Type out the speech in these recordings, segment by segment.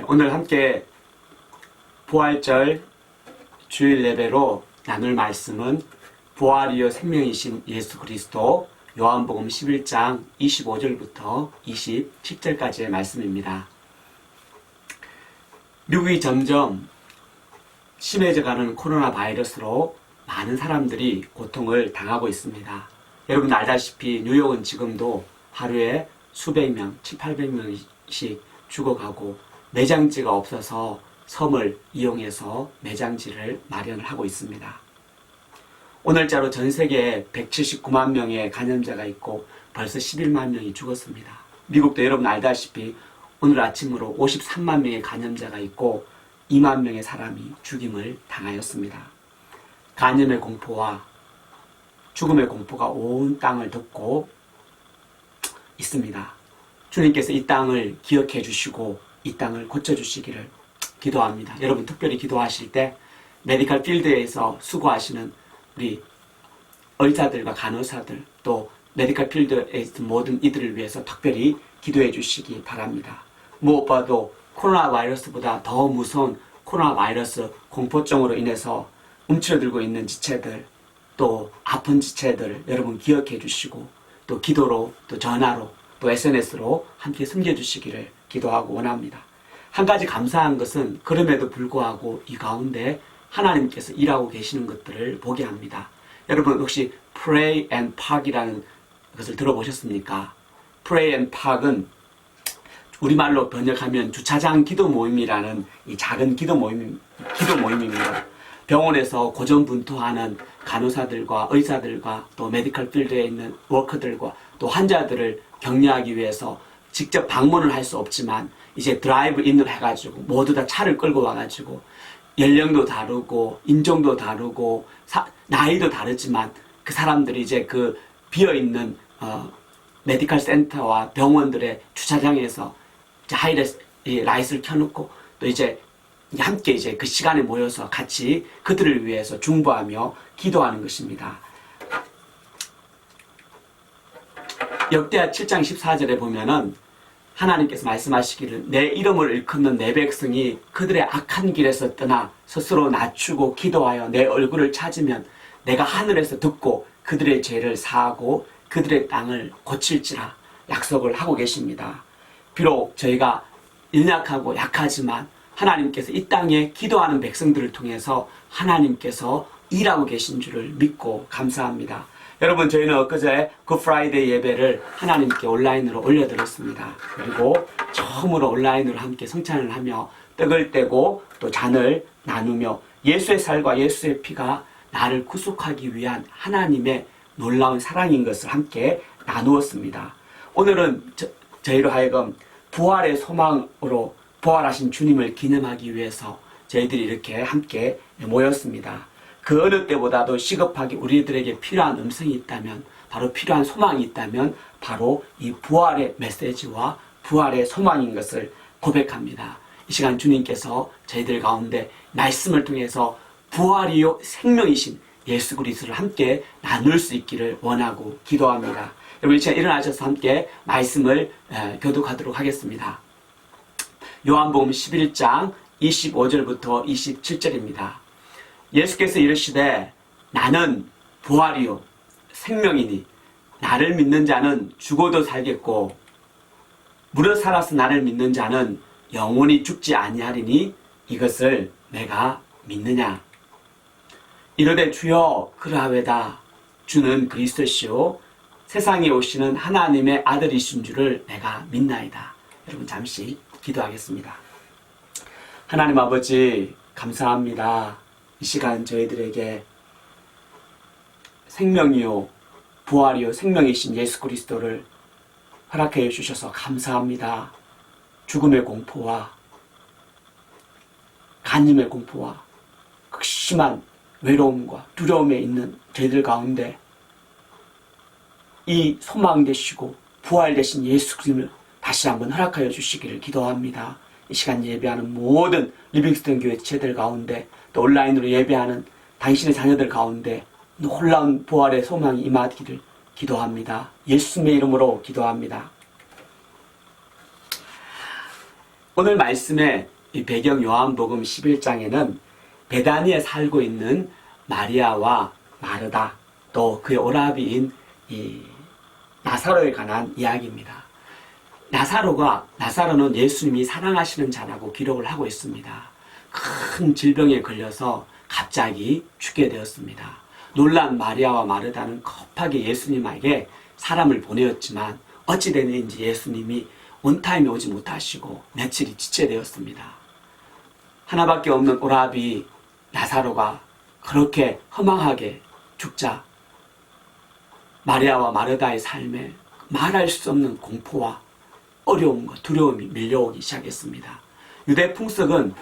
오늘 함께 부활절 주일 예배로 나눌 말씀은 부활이요 생명이신 예수 그리스도 요한복음 11장 25절부터 27절까지의 말씀입니다. 미국이 점점 심해져가는 코로나 바이러스로 많은 사람들이 고통을 당하고 있습니다. 여러분 알다시피 뉴욕은 지금도 하루에 수백 명, 700~800명씩 죽어가고 매장지가 없어서 섬을 이용해서 매장지를 마련을 하고 있습니다. 오늘자로 전 세계에 179만 명의 감염자가 있고 벌써 11만 명이 죽었습니다. 미국도 여러분 알다시피 오늘 아침으로 53만 명의 감염자가 있고 2만 명의 사람이 죽임을 당하였습니다. 간염의 공포와 죽음의 공포가 온 땅을 덮고 있습니다. 주님께서 이 땅을 기억해 주시고 이 땅을 고쳐주시기를 기도합니다. 여러분 특별히 기도하실 때 메디컬 필드에서 수고하시는 우리 의사들과 간호사들 또 메디컬 필드에 있는 모든 이들을 위해서 특별히 기도해 주시기 바랍니다. 무엇보다도 코로나 바이러스보다 더 무서운 코로나 바이러스 공포증으로 인해서 움츠러들고 있는 지체들 또 아픈 지체들 여러분 기억해 주시고 또 기도로 또 전화로 또 SNS로 함께 섬겨주시기를 기도하고 원합니다. 한 가지 감사한 것은 그럼에도 불구하고 이 가운데 하나님께서 일하고 계시는 것들을 보게 합니다. 여러분 혹시 Pray and Park이라는 것을 들어보셨습니까? Pray and Park은 우리말로 번역하면 주차장 기도 모임이라는 이 작은 기도 모임입니다. 병원에서 고전분투하는 간호사들과 의사들과 또 메디컬 필드에 있는 워커들과 또 환자들을 격려하기 위해서 직접 방문을 할 수 없지만 이제 드라이브 인을 해가지고 모두 다 차를 끌고 와가지고 연령도 다르고 인종도 다르고 나이도 다르지만 그 사람들이 이제 그 비어있는 메디컬 센터와 병원들의 주차장에서 이제 라이트를 켜놓고 또 이제 함께 이제 그 시간에 모여서 같이 그들을 위해서 중보하며 기도하는 것입니다. 역대하 7장 14절에 보면은 하나님께서 말씀하시기를 내 이름을 일컫는 내 백성이 그들의 악한 길에서 떠나 스스로 낮추고 기도하여 내 얼굴을 찾으면 내가 하늘에서 듣고 그들의 죄를 사하고 그들의 땅을 고칠지라 약속을 하고 계십니다. 비록 저희가 연약하고 약하지만 하나님께서 이 땅에 기도하는 백성들을 통해서 하나님께서 일하고 계신 줄을 믿고 감사합니다. 여러분 저희는 엊그제 굿프라이데이 예배를 하나님께 온라인으로 올려드렸습니다. 그리고 처음으로 온라인으로 함께 성찬을 하며 떡을 떼고 또 잔을 나누며 예수의 살과 예수의 피가 나를 구속하기 위한 하나님의 놀라운 사랑인 것을 함께 나누었습니다. 오늘은 저희로 하여금 부활의 소망으로 부활하신 주님을 기념하기 위해서 저희들이 이렇게 함께 모였습니다. 그 어느 때보다도 시급하게 우리들에게 필요한 음성이 있다면 바로 필요한 소망이 있다면 바로 이 부활의 메시지와 부활의 소망인 것을 고백합니다. 이 시간 주님께서 저희들 가운데 말씀을 통해서 부활이요 생명이신 예수 그리스도를 함께 나눌 수 있기를 원하고 기도합니다. 여러분 이 시간 일어나셔서 함께 말씀을 교독하도록 하겠습니다. 요한복음 11장 25절부터 27절입니다. 예수께서 이르시되 나는 부활이요 생명이니 나를 믿는 자는 죽어도 살겠고 무릇 살아서 나를 믿는 자는 영원히 죽지 아니하리니 이것을 내가 믿느냐. 이르되 주여 그러하외다. 주는 그리스도시요 세상에 오시는 하나님의 아들이신 줄을 내가 믿나이다. 여러분 잠시 기도하겠습니다. 하나님 아버지 감사합니다. 이 시간 저희들에게 생명이요 부활이요 생명이신 예수 그리스도를 허락해 주셔서 감사합니다. 죽음의 공포와 간음의 공포와 극심한 외로움과 두려움에 있는 저희들 가운데 이 소망 되시고 부활 되신 예수 그리스도를 다시 한번 허락하여 주시기를 기도합니다. 이 시간 예배하는 모든 리빙스턴 교회 지체들 가운데 또 온라인으로 예배하는 당신의 자녀들 가운데 놀라운 부활의 소망이 임하기를 기도합니다. 예수님의 이름으로 기도합니다. 오늘 말씀의 이 배경 요한복음 11장에는 베다니에 살고 있는 마리아와 마르다, 또 그의 오라비인 이 나사로에 관한 이야기입니다. 나사로는 예수님이 사랑하시는 자라고 기록을 하고 있습니다. 큰 질병에 걸려서 갑자기 죽게 되었습니다. 놀란 마리아와 마르다는 급하게 예수님에게 사람을 보내었지만 어찌 됐는지 예수님이 온타임에 오지 못하시고 며칠이 지체되었습니다. 하나밖에 없는 오라비 나사로가 그렇게 허망하게 죽자 마리아와 마르다의 삶에 말할 수 없는 공포와 어려움과 두려움이 밀려오기 시작했습니다. 유대 풍습은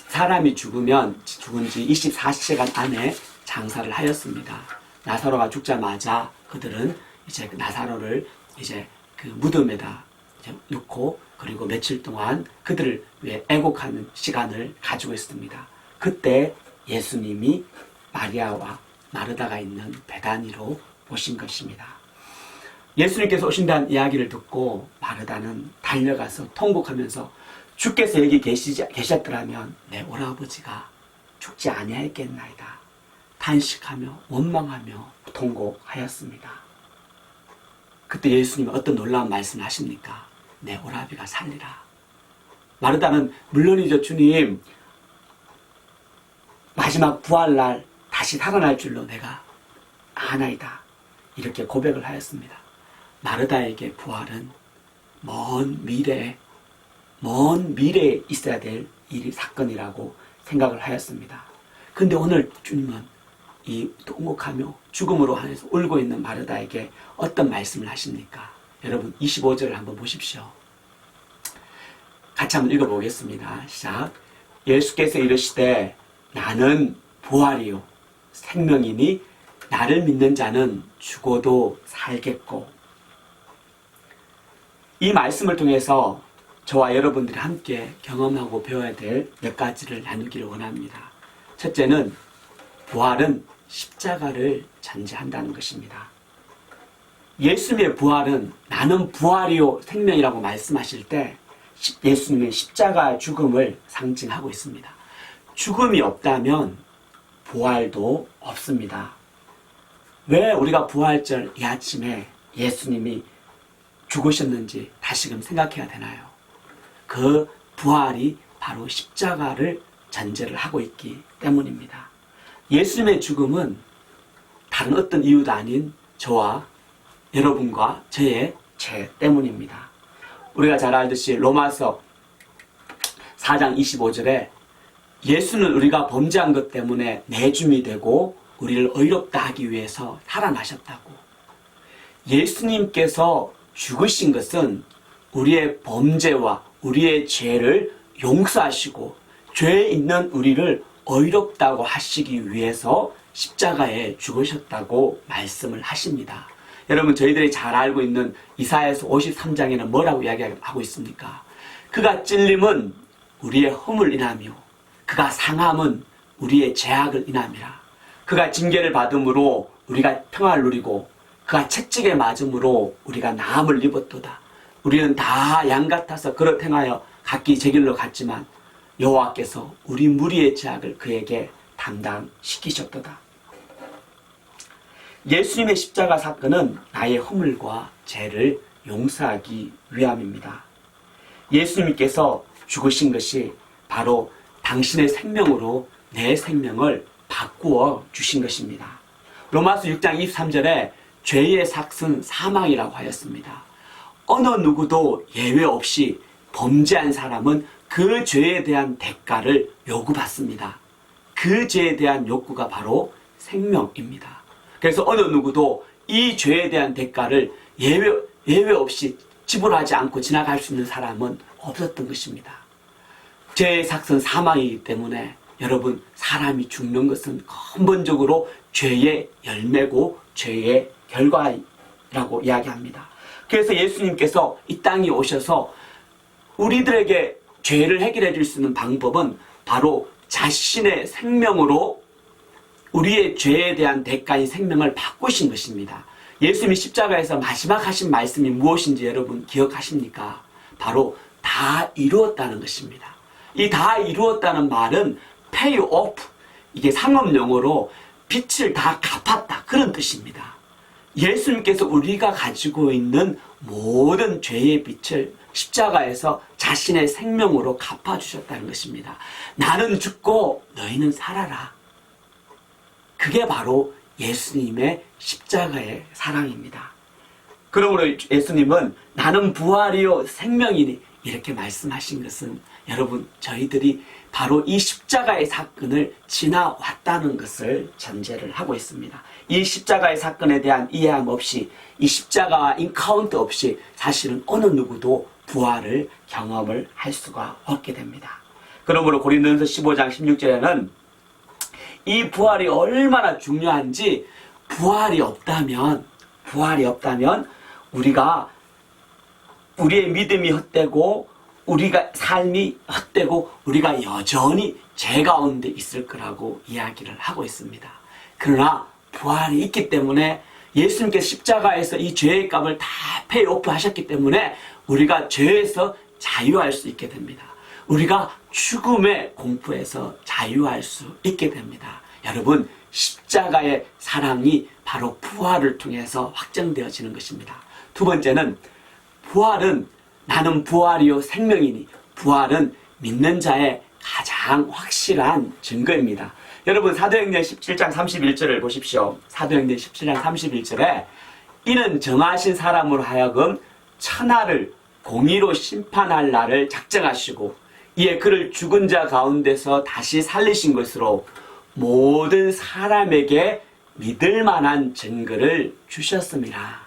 사람이 죽은 지 24시간 안에 장사를 하였습니다. 나사로가 죽자마자 그들은 이제 그 나사로를 이제 그 무덤에다 이제 넣고 그리고 며칠 동안 그들을 위해 애곡하는 시간을 가지고 있습니다. 그때 예수님이 마리아와 마르다가 있는 베다니로 오신 것입니다. 예수님께서 오신다는 이야기를 듣고 마르다는 달려가서 통곡하면서 주께서 여기 계셨더라면 내 오라버지가 죽지 아니하였겠나이다. 탄식하며 원망하며 통곡하였습니다. 그때 예수님이 어떤 놀라운 말씀을 하십니까? 내 오라비가 살리라. 마르다는 물론이죠, 주님. 마지막 부활날 다시 살아날 줄로 내가 아나이다. 이렇게 고백을 하였습니다. 마르다에게 부활은 먼 미래에 있어야 될 사건이라고 생각을 하였습니다. 근데 오늘 주님은 이 통곡하며 죽음으로 한해서 울고 있는 마르다에게 어떤 말씀을 하십니까? 여러분 25절을 한번 보십시오. 같이 한번 읽어보겠습니다. 시작. 예수께서 이르시되 나는 부활이요 생명이니 나를 믿는 자는 죽어도 살겠고. 이 말씀을 통해서 저와 여러분들이 함께 경험하고 배워야 될 몇 가지를 나누기를 원합니다. 첫째는 부활은 십자가를 전제한다는 것입니다. 예수님의 부활은 나는 부활이요 생명이라고 말씀하실 때 예수님의 십자가 죽음을 상징하고 있습니다. 죽음이 없다면 부활도 없습니다. 왜 우리가 부활절 이 아침에 예수님이 죽으셨는지 다시금 생각해야 되나요? 그 부활이 바로 십자가를 전제를 하고 있기 때문입니다. 예수님의 죽음은 다른 어떤 이유도 아닌 저와 여러분과 저의 죄 때문입니다. 우리가 잘 알듯이 로마서 4장 25절에 예수는 우리가 범죄한 것 때문에 내줌이 되고 우리를 의롭다 하기 위해서 살아나셨다고. 예수님께서 죽으신 것은 우리의 범죄와 우리의 죄를 용서하시고 죄에 있는 우리를 의롭다고 하시기 위해서 십자가에 죽으셨다고 말씀을 하십니다. 여러분 저희들이 잘 알고 있는 이사야서 53장에는 뭐라고 이야기하고 있습니까? 그가 찔림은 우리의 허물 인하며 그가 상함은 우리의 죄악을 인함이라. 그가 징계를 받음으로 우리가 평화를 누리고 그가 채찍에 맞음으로 우리가 나음을 입었도다. 우리는 다 양 같아서 그릇 행하여 각기 제 길로 갔지만 여호와께서 우리 무리의 죄악을 그에게 담당시키셨도다. 예수님의 십자가 사건은 나의 허물과 죄를 용서하기 위함입니다. 예수님께서 죽으신 것이 바로 당신의 생명으로 내 생명을 바꾸어 주신 것입니다. 로마서 6장 23절에 죄의 삭은 사망이라고 하였습니다. 어느 누구도 예외 없이 범죄한 사람은 그 죄에 대한 대가를 요구받습니다. 그 죄에 대한 욕구가 바로 생명입니다. 그래서 어느 누구도 이 죄에 대한 대가를 예외 없이 지불하지 않고 지나갈 수 있는 사람은 없었던 것입니다. 죄의 삭은 사망이기 때문에 여러분 사람이 죽는 것은 근본적으로 죄의 열매고 죄의 결과라고 이야기합니다. 그래서 예수님께서 이 땅에 오셔서 우리들에게 죄를 해결해 줄 수 있는 방법은 바로 자신의 생명으로 우리의 죄에 대한 대가인 생명을 바꾸신 것입니다. 예수님이 십자가에서 마지막 하신 말씀이 무엇인지 여러분 기억하십니까? 바로 다 이루었다는 것입니다. 이 다 이루었다는 말은 pay off, 이게 상업용어로 빚을 다 갚았다, 그런 뜻입니다. 예수님께서 우리가 가지고 있는 모든 죄의 빚을 십자가에서 자신의 생명으로 갚아주셨다는 것입니다. 나는 죽고 너희는 살아라. 그게 바로 예수님의 십자가의 사랑입니다. 그러므로 예수님은 나는 부활이요 생명이니 이렇게 말씀하신 것은 여러분, 저희들이 바로 이 십자가의 사건을 지나왔다는 것을 전제를 하고 있습니다. 이 십자가의 사건에 대한 이해함 없이, 이 십자가와 인카운트 없이 사실은 어느 누구도 부활을 경험을 할 수가 없게 됩니다. 그러므로 고린도전서 15장 16절에는 이 부활이 얼마나 중요한지, 부활이 없다면 우리가 우리의 믿음이 헛되고 우리가 삶이 헛되고 우리가 여전히 죄 가운데 있을 거라고 이야기를 하고 있습니다. 그러나 부활이 있기 때문에, 예수님께서 십자가에서 이 죄의 값을 다 페이오프 하셨기 때문에 우리가 죄에서 자유할 수 있게 됩니다. 우리가 죽음의 공포에서 자유할 수 있게 됩니다. 여러분, 십자가의 사랑이 바로 부활을 통해서 확정되어지는 것입니다. 두 번째는, 부활은 나는 부활이요 생명이니, 부활은 믿는 자의 가장 확실한 증거입니다. 여러분, 사도행전 17장 31절을 보십시오. 사도행전 17장 31절에 이는 정하신 사람으로 하여금 천하를 공의로 심판할 날을 작정하시고 이에 그를 죽은 자 가운데서 다시 살리신 것으로 모든 사람에게 믿을 만한 증거를 주셨습니다.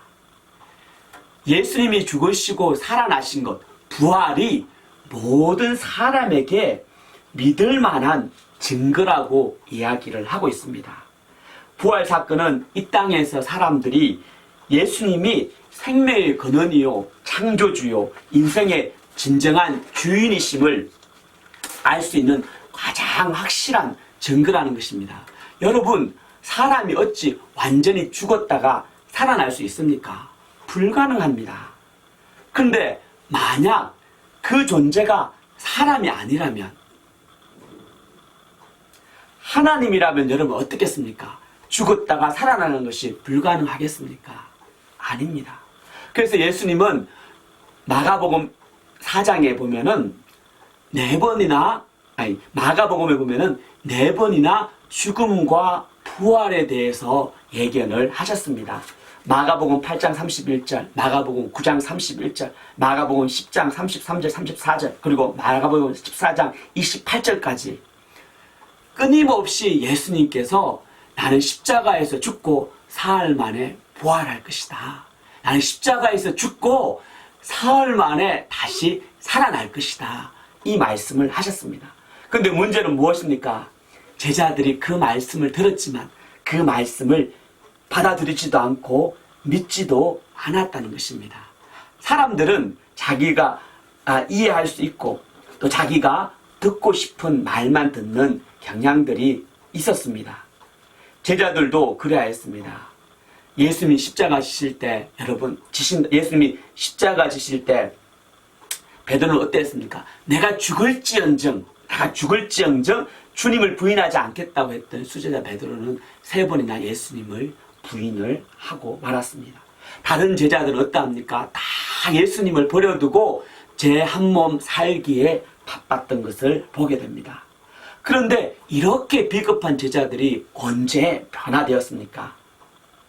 예수님이 죽으시고 살아나신 것, 부활이 모든 사람에게 믿을 만한 증거라고 이야기를 하고 있습니다. 부활 사건은 이 땅에서 사람들이 예수님이 생명의 근원이요, 창조주요, 인생의 진정한 주인이심을 알 수 있는 가장 확실한 증거라는 것입니다. 여러분, 사람이 어찌 완전히 죽었다가 살아날 수 있습니까? 불가능합니다. 그런데 만약 그 존재가 사람이 아니라면, 하나님이라면 여러분 어떻겠습니까? 죽었다가 살아나는 것이 불가능하겠습니까? 아닙니다. 그래서 예수님은 마가복음 4장에 보면은 마가복음에 보면은 4번이나 죽음과 부활에 대해서 예견을 하셨습니다. 마가복음 8장 31절, 마가복음 9장 31절, 마가복음 10장 33절, 34절, 그리고 마가복음 14장 28절까지 끊임없이 예수님께서 나는 십자가에서 죽고 사흘 만에 부활할 것이다. 나는 십자가에서 죽고 사흘 만에 다시 살아날 것이다. 이 말씀을 하셨습니다. 그런데 문제는 무엇입니까? 제자들이 그 말씀을 들었지만 그 말씀을 받아들이지도 않고 믿지도 않았다는 것입니다. 사람들은 자기가 이해할 수 있고 또 자기가 듣고 싶은 말만 듣는 경향들이 있었습니다. 제자들도 그래야 했습니다. 예수님이 십자가 지실 때, 여러분, 예수님이 십자가 지실 때 베드로는 어땠습니까? 내가 죽을지언정 주님을 부인하지 않겠다고 했던 수제자 베드로는 3번이나 예수님을 부인을 하고 말았습니다. 다른 제자들은 어떠합니까? 다 예수님을 버려두고 제 한 몸 살기에 바빴던 것을 보게 됩니다. 그런데 이렇게 비겁한 제자들이 언제 변화되었습니까?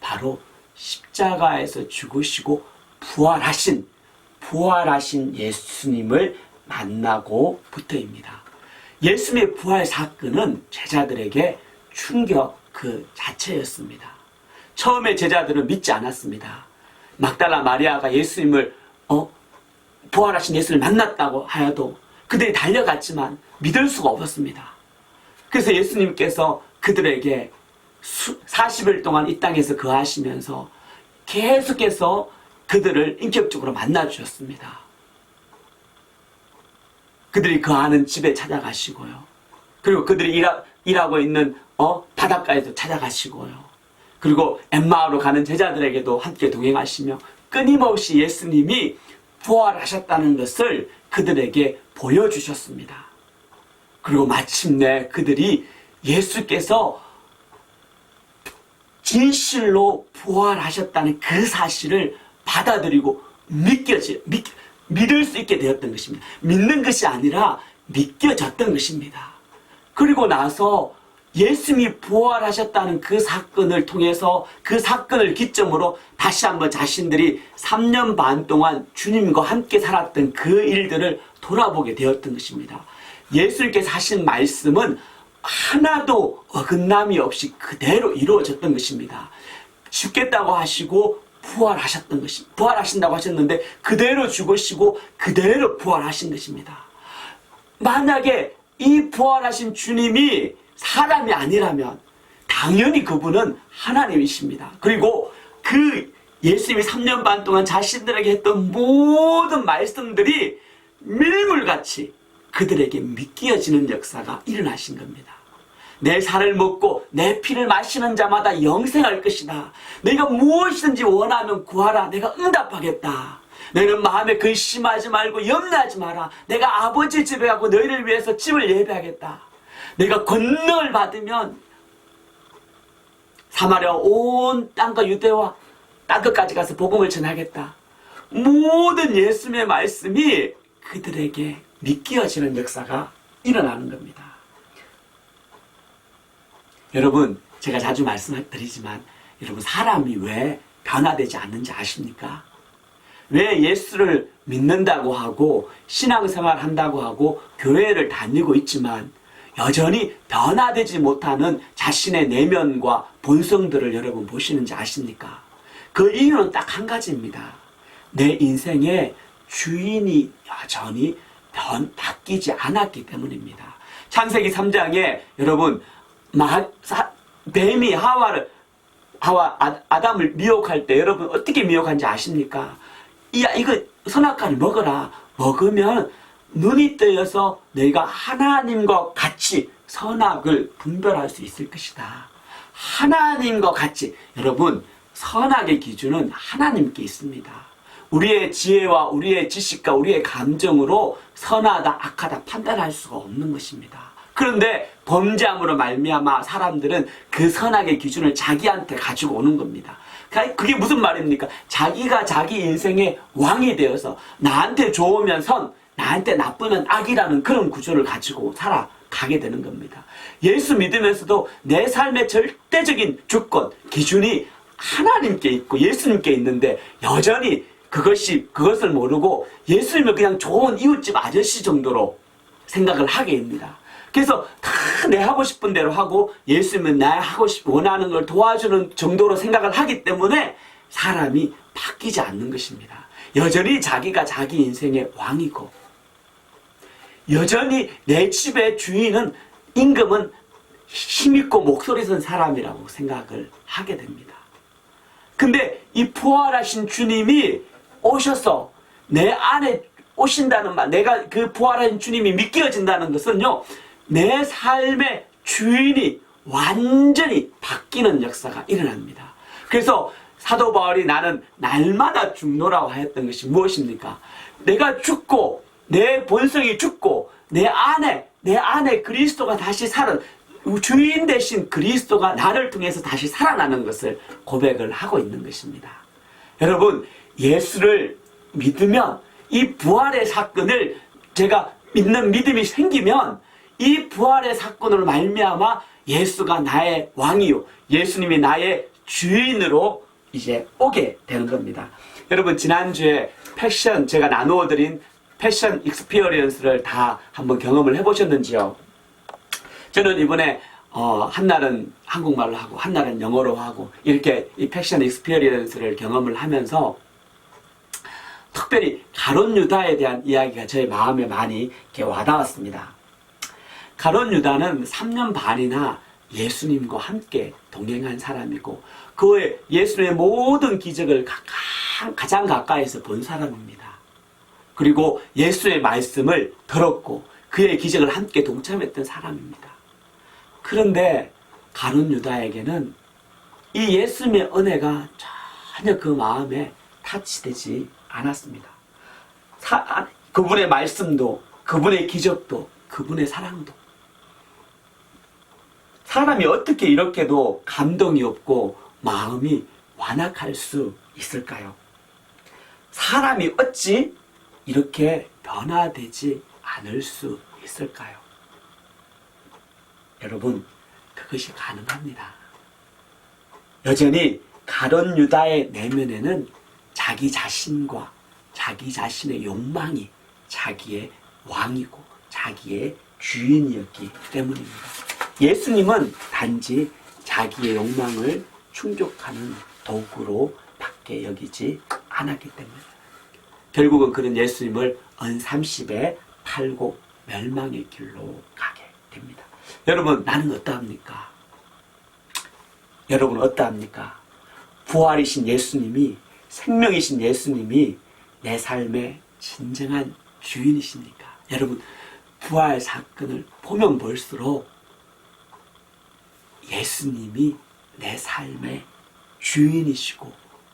바로 십자가에서 죽으시고 부활하신 예수님을 만나고부터입니다. 예수님의 부활 사건은 제자들에게 충격 그 자체였습니다. 처음에 제자들은 믿지 않았습니다. 막달라 마리아가 예수님을 부활하신 예수를 만났다고 하여도 그들이 달려갔지만 믿을 수가 없었습니다. 그래서 예수님께서 그들에게 40일 동안 이 땅에서 거하시면서 계속해서 그들을 인격적으로 만나주셨습니다. 그들이 거하는 집에 찾아가시고요. 그리고 그들이 일하고 있는 바닷가에도 찾아가시고요. 그리고 엠마오로 가는 제자들에게도 함께 동행하시며 끊임없이 예수님이 부활하셨다는 것을 그들에게 보여주셨습니다. 그리고 마침내 그들이 예수께서 진실로 부활하셨다는 그 사실을 받아들이고 믿을 수 있게 되었던 것입니다. 믿는 것이 아니라 믿겨졌던 것입니다. 그리고 나서 예수님이 부활하셨다는 그 사건을 통해서, 그 사건을 기점으로 다시 한번 자신들이 3년 반 동안 주님과 함께 살았던 그 일들을 돌아보게 되었던 것입니다. 예수님께서 하신 말씀은 하나도 어긋남이 없이 그대로 이루어졌던 것입니다. 죽겠다고 하시고 부활하신다고 하셨는데 그대로 죽으시고 그대로 부활하신 것입니다. 만약에 이 부활하신 주님이 사람이 아니라면 당연히 그분은 하나님이십니다. 그리고 그 예수님이 3년 반 동안 자신들에게 했던 모든 말씀들이 밀물같이 그들에게 믿겨지는 역사가 일어나신 겁니다. 내 살을 먹고 내 피를 마시는 자마다 영생할 것이다. 내가 무엇이든지 원하면 구하라. 내가 응답하겠다. 너희는 마음에 근심하지 말고 염려하지 마라. 내가 아버지 집에 가고 너희를 위해서 집을 예배하겠다. 내가 권능을 받으면 사마리아 온 땅과 유대와 땅끝까지 가서 복음을 전하겠다. 모든 예수님의 말씀이 그들에게 믿겨지는 역사가 일어나는 겁니다. 여러분, 제가 자주 말씀드리지만 여러분, 사람이 왜 변화되지 않는지 아십니까? 왜 예수를 믿는다고 하고 신앙생활 한다고 하고 교회를 다니고 있지만 여전히 변화되지 못하는 자신의 내면과 본성들을 여러분 보시는지 아십니까? 그 이유는 딱 한 가지입니다. 내 인생의 주인이 여전히 바뀌지 않았기 때문입니다. 창세기 3장에 여러분 뱀이 아담을 미혹할 때 여러분 어떻게 미혹한지 아십니까? 이거 선악과를 먹어라. 먹으면 눈이 뜨여서 너희가 하나님과 같이 선악을 분별할 수 있을 것이다. 하나님과 같이. 여러분, 선악의 기준은 하나님께 있습니다. 우리의 지혜와 우리의 지식과 우리의 감정으로 선하다 악하다 판단할 수가 없는 것입니다. 그런데 범죄함으로 말미암아 사람들은 그 선악의 기준을 자기한테 가지고 오는 겁니다. 그게 무슨 말입니까? 자기가 자기 인생의 왕이 되어서 나한테 좋으면 선, 나한테 나쁘면 악이라는 그런 구조를 가지고 살아가게 되는 겁니다. 예수 믿으면서도 내 삶의 절대적인 주권, 기준이 하나님께 있고 예수님께 있는데 여전히 그것을 모르고 예수님을 그냥 좋은 이웃집 아저씨 정도로 생각을 하게 됩니다. 그래서 다 내 하고 싶은 대로 하고 예수님은 나 원하는 걸 도와주는 정도로 생각을 하기 때문에 사람이 바뀌지 않는 것입니다. 여전히 자기가 자기 인생의 왕이고 여전히 내 집의 주인은 임금은 힘있고 목소리 쓴 사람이라고 생각을 하게 됩니다. 근데 이 부활하신 주님이 오셔서 내 안에 오신다는 말, 내가 그 부활하신 주님이 믿겨진다는 것은요, 내 삶의 주인이 완전히 바뀌는 역사가 일어납니다. 그래서 사도 바울이 나는 날마다 죽노라고 하였던 것이 무엇입니까? 내가 죽고 내 본성이 죽고 내 안에 그리스도가 다시 주인 대신 그리스도가 나를 통해서 다시 살아나는 것을 고백을 하고 있는 것입니다. 여러분, 예수를 믿으면 이 부활의 사건을 제가 믿는 믿음이 생기면 이 부활의 사건으로 말미암아 예수가 나의 왕이요 예수님이 나의 주인으로 이제 오게 되는 겁니다. 여러분, 지난주에 제가 나누어드린 패션 익스피리언스를 다 한번 경험을 해보셨는지요? 저는 이번에 한날은 한국말로 하고 한날은 영어로 하고 이렇게 이 패션 익스피리언스를 경험을 하면서 특별히 가룟 유다에 대한 이야기가 저의 마음에 많이 이렇게 와닿았습니다. 가룟 유다는 3년 반이나 예수님과 함께 동행한 사람이고 그의 예수님의 모든 기적을 가장 가까이서 본 사람입니다. 그리고 예수의 말씀을 들었고 그의 기적을 함께 동참했던 사람입니다. 그런데 가룟 유다에게는 이 예수님의 은혜가 전혀 그 마음에 타치되지 않았습니다. 그분의 말씀도, 그분의 기적도, 그분의 사랑도. 사람이 어떻게 이렇게도 감동이 없고 마음이 완악할 수 있을까요? 사람이 어찌 이렇게 변화되지 않을 수 있을까요? 여러분, 그것이 가능합니다. 여전히 가룟 유다의 내면에는 자기 자신과 자기 자신의 욕망이 자기의 왕이고 자기의 주인이었기 때문입니다. 예수님은 단지 자기의 욕망을 충족하는 도구로 밖에 여기지 않았기 때문입니다. 결국은 그는 예수님을 언30에 팔고 멸망의 길로 가게 됩니다. 여러분, 나는 어떠합니까? 여러분 어떠합니까? 부활이신 예수님이, 생명이신 예수님이 내 삶의 진정한 주인이십니까? 여러분, 부활 사건을 보면 볼수록 예수님이 내 삶의 주인이시고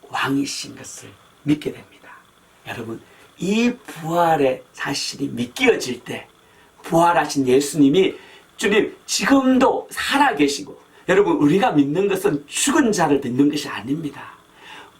왕이신 것을 믿게 됩니다. 여러분, 이 부활의 사실이 믿겨질 때 부활하신 예수님이 주님 지금도 살아계시고, 여러분 우리가 믿는 것은 죽은 자를 믿는 것이 아닙니다.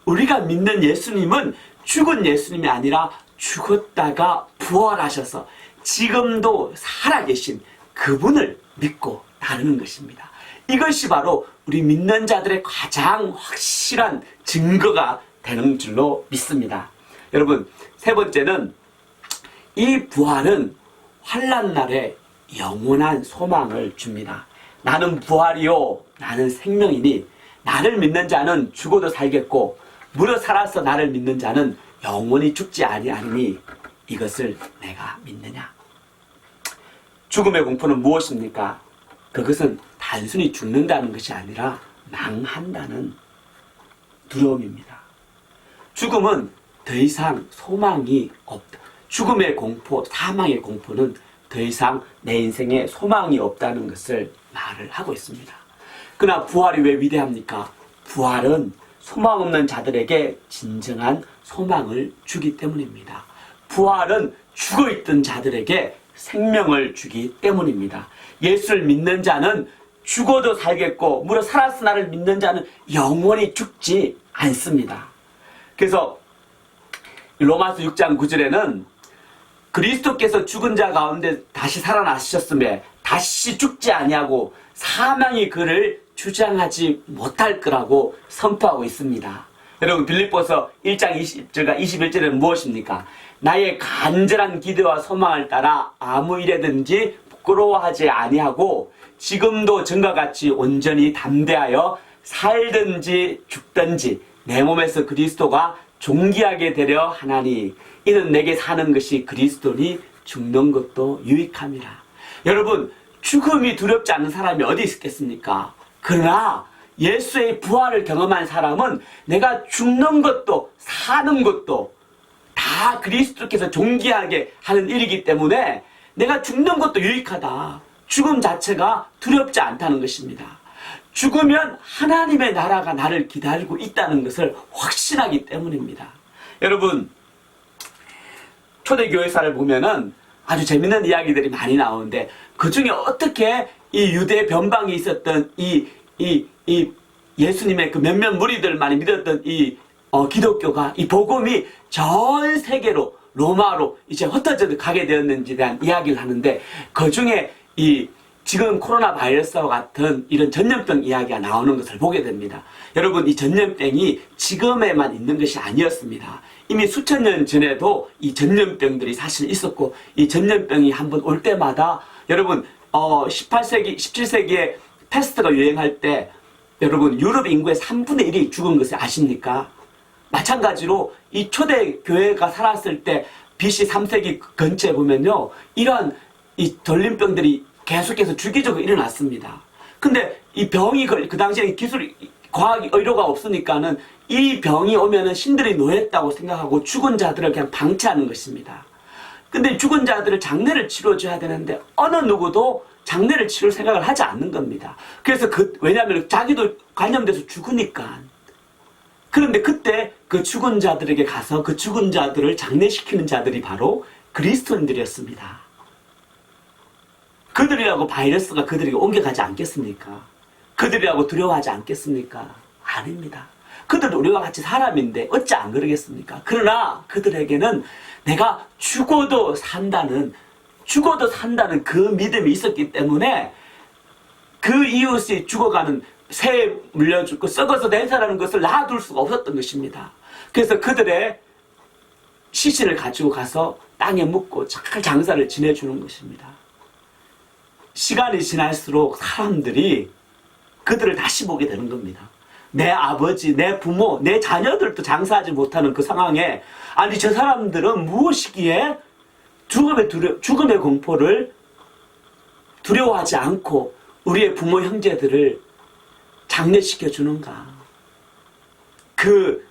우리가 믿는 예수님은 죽은 예수님이 아니라 죽었다가 부활하셔서 지금도 살아계신 그분을 믿고 따르는 것입니다. 이것이 바로 우리 믿는 자들의 가장 확실한 증거가 되는 줄로 믿습니다. 여러분, 세 번째는 이 부활은 환난 날에 영원한 소망을 줍니다. 나는 부활이요 나는 생명이니 나를 믿는 자는 죽어도 살겠고 무려 살아서 나를 믿는 자는 영원히 죽지 아니하리니 이것을 내가 믿느냐? 죽음의 공포는 무엇입니까? 그것은 단순히 죽는다는 것이 아니라 망한다는 두려움입니다. 죽음은 더 이상 소망이 없다. 죽음의 공포, 사망의 공포는 더 이상 내 인생에 소망이 없다는 것을 말을 하고 있습니다. 그러나 부활이 왜 위대합니까? 부활은 소망 없는 자들에게 진정한 소망을 주기 때문입니다. 부활은 죽어있던 자들에게 생명을 주기 때문입니다. 예수를 믿는 자는 죽어도 살겠고 무려 살아서 나를 믿는 자는 영원히 죽지 않습니다. 그래서 로마서 6장 9절에는 그리스도께서 죽은 자 가운데 다시 살아나셨음에 다시 죽지 아니하고 사망이 그를 주장하지 못할 거라고 선포하고 있습니다. 여러분, 빌립보서 1장 20절과 21절에는 무엇입니까? 나의 간절한 기대와 소망을 따라 아무 일에든지 부끄러워하지 아니하고 지금도 전과 같이 온전히 담대하여 살든지 죽든지 내 몸에서 그리스도가 존귀하게 되려 하나니 이는 내게 사는 것이 그리스도니 죽는 것도 유익함이라. 여러분, 죽음이 두렵지 않은 사람이 어디 있겠습니까? 그러나 예수의 부활을 경험한 사람은 내가 죽는 것도 사는 것도 다 그리스도께서 존귀하게 하는 일이기 때문에 내가 죽는 것도 유익하다. 죽음 자체가 두렵지 않다는 것입니다. 죽으면 하나님의 나라가 나를 기다리고 있다는 것을 확신하기 때문입니다. 여러분, 초대교회사를 보면은 아주 재밌는 이야기들이 많이 나오는데 그 중에 어떻게 이 유대 변방에 있었던 이 예수님의 그 몇몇 무리들만이 믿었던 이 기독교가 이 복음이 전 세계로 로마로 이제 흩어져 가게 되었는지에 대한 이야기를 하는데 그 중에 이 지금 코로나 바이러스와 같은 이런 전염병 이야기가 나오는 것을 보게 됩니다. 여러분, 이 전염병이 지금에만 있는 것이 아니었습니다. 이미 수천 년 전에도 이 전염병들이 사실 있었고 이 전염병이 한번 올 때마다 여러분 18세기, 17세기에 패스트가 유행할 때 여러분 유럽 인구의 3분의 1이 죽은 것을 아십니까? 마찬가지로 이 초대 교회가 살았을 때 BC 3세기 근처에 보면요 이러한 이 전염병들이 계속해서 주기적으로 일어났습니다. 근데 이 병이 그 당시에 기술이 과학 의료가 없으니까는 이 병이 오면은 신들이 노했다고 생각하고 죽은 자들을 그냥 방치하는 것입니다. 근데 죽은 자들을 장례를 치러줘야 되는데 어느 누구도 장례를 치를 생각을 하지 않는 겁니다. 그래서 왜냐하면 자기도 감염돼서 죽으니까. 그런데 그때 그 죽은 자들에게 가서 그 죽은 자들을 장례시키는 자들이 바로 그리스도인들이었습니다. 그들이라고 바이러스가 그들에게 옮겨가지 않겠습니까? 그들이라고 두려워하지 않겠습니까? 아닙니다. 그들도 우리와 같이 사람인데 어찌 안 그러겠습니까? 그러나 그들에게는 내가 죽어도 산다는 그 믿음이 있었기 때문에 그 이웃이 죽어가는 새에 물려 죽고 썩어서 냄새나는 것을 놔둘 수가 없었던 것입니다. 그래서 그들의 시신을 가지고 가서 땅에 묻고 잘 장사를 지내주는 것입니다. 시간이 지날수록 사람들이 그들을 다시 보게 되는 겁니다. 내 아버지, 내 부모, 내 자녀들도 장사하지 못하는 그 상황에 아니 저 사람들은 무엇이기에 죽음의 공포를 두려워하지 않고 우리의 부모 형제들을 장례시켜 주는가. 그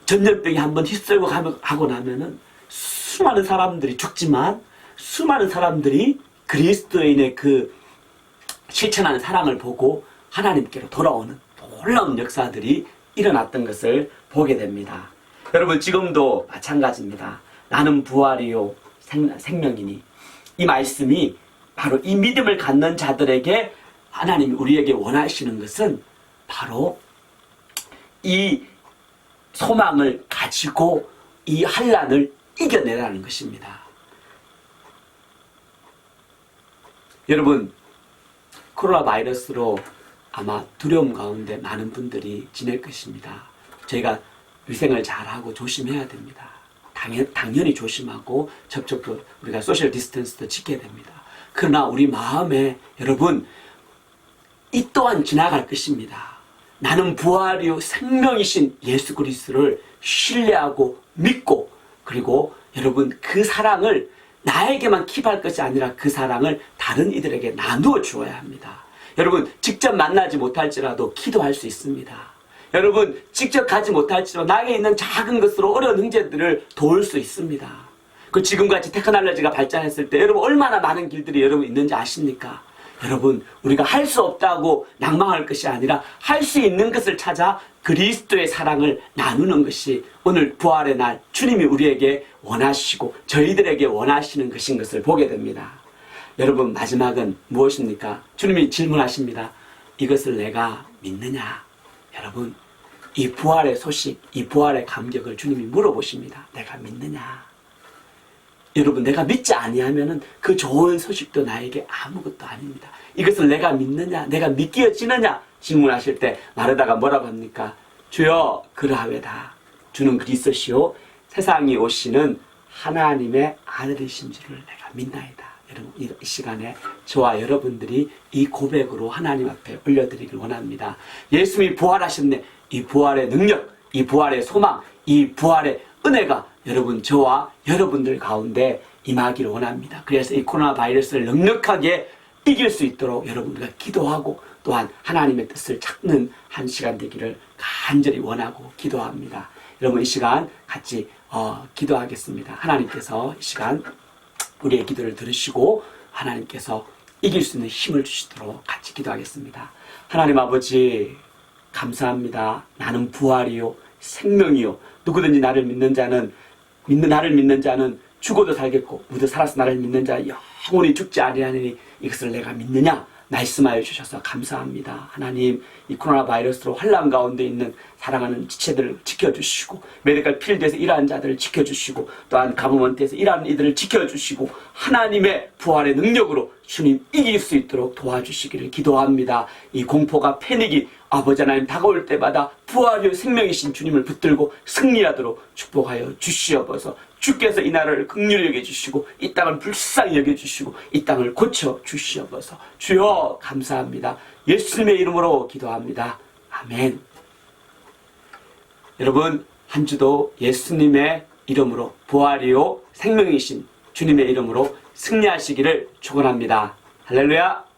전염병이 한번 휩쓸고 하고 나면은 수많은 사람들이 죽지만 수많은 사람들이 그리스도인의 그 실천하는 사랑을 보고 하나님께로 돌아오는 놀라운 역사들이 일어났던 것을 보게 됩니다. 여러분 지금도 마찬가지입니다. 나는 부활이요 생명이니 이 말씀이 바로 이 믿음을 갖는 자들에게 하나님이 우리에게 원하시는 것은 바로 이 소망을 가지고 이 환난을 이겨내라는 것입니다. 여러분 코로나 바이러스로 아마 두려움 가운데 많은 분들이 지낼 것입니다. 저희가 위생을 잘하고 조심해야 됩니다. 당연히 조심하고 접촉도 우리가 소셜 디스턴스도 지켜야 됩니다. 그러나 우리 마음에 여러분 이 또한 지나갈 것입니다. 나는 부활이요 생명이신 예수 그리스도를 신뢰하고 믿고 그리고 여러분 그 사랑을 나에게만 킵할 것이 아니라 그 사랑을 다른 이들에게 나누어 주어야 합니다. 여러분 직접 만나지 못할지라도 기도할 수 있습니다. 여러분 직접 가지 못할지라도 나에게 있는 작은 것으로 어려운 형제들을 도울 수 있습니다. 그 지금같이 테크놀로지가 발전했을 때 여러분 얼마나 많은 길들이 여러분 있는지 아십니까? 여러분 우리가 할 수 없다고 낭망할 것이 아니라 할 수 있는 것을 찾아 그리스도의 사랑을 나누는 것이 오늘 부활의 날 주님이 우리에게 원하시고 저희들에게 원하시는 것인 것을 보게 됩니다. 여러분 마지막은 무엇입니까? 주님이 질문하십니다. 이것을 내가 믿느냐? 여러분 이 부활의 소식, 이 부활의 감격을 주님이 물어보십니다. 내가 믿느냐? 여러분 내가 믿지 아니하면은 그 좋은 소식도 나에게 아무것도 아닙니다. 이것을 내가 믿느냐? 내가 믿기어지느냐? 질문하실 때 마르다가 뭐라고 합니까? 주여 그러하외다. 주는 그리스도시요 세상에 오시는 하나님의 아들이신 줄을 내가 믿나이다. 여러분 이 시간에 저와 여러분들이 이 고백으로 하나님 앞에 올려드리길 원합니다. 예수님이 부활하셨네. 이 부활의 능력, 이 부활의 소망, 이 부활의 은혜가 여러분 저와 여러분들 가운데 임하기를 원합니다. 그래서 이 코로나 바이러스를 넉넉하게 이길 수 있도록 여러분 우리가 기도하고 또한 하나님의 뜻을 찾는 한 시간 되기를 간절히 원하고 기도합니다. 여러분 이 시간 같이 기도하겠습니다. 하나님께서 이 시간 우리의 기도를 들으시고 하나님께서 이길 수 있는 힘을 주시도록 같이 기도하겠습니다. 하나님 아버지 감사합니다. 나는 부활이요 생명이요 누구든지 나를 믿는 자는 죽어도 살겠고 무도 살아서 나를 믿는 자 영원히 죽지 아니하니 이것을 내가 믿느냐 말씀하여 주셔서 감사합니다. 하나님 이 코로나 바이러스로 환난 가운데 있는 사랑하는 지체들을 지켜주시고 메디컬 필드에서 일하는 자들을 지켜주시고 또한 가버먼트에서 일하는 이들을 지켜주시고 하나님의 부활의 능력으로 주님 이길 수 있도록 도와주시기를 기도합니다. 이 공포가 패닉이 아버지 하나님 다가올 때마다 부활이요 생명이신 주님을 붙들고 승리하도록 축복하여 주시옵소서. 주께서 이 나라를 긍휼히 여겨주시고 이 땅을 불쌍히 여겨주시고 이 땅을 고쳐 주시옵소서. 주여 감사합니다. 예수님의 이름으로 기도합니다. 아멘. 여러분 한 주도 예수님의 이름으로 부활이요 생명이신 주님의 이름으로 승리하시기를 축원합니다. 할렐루야.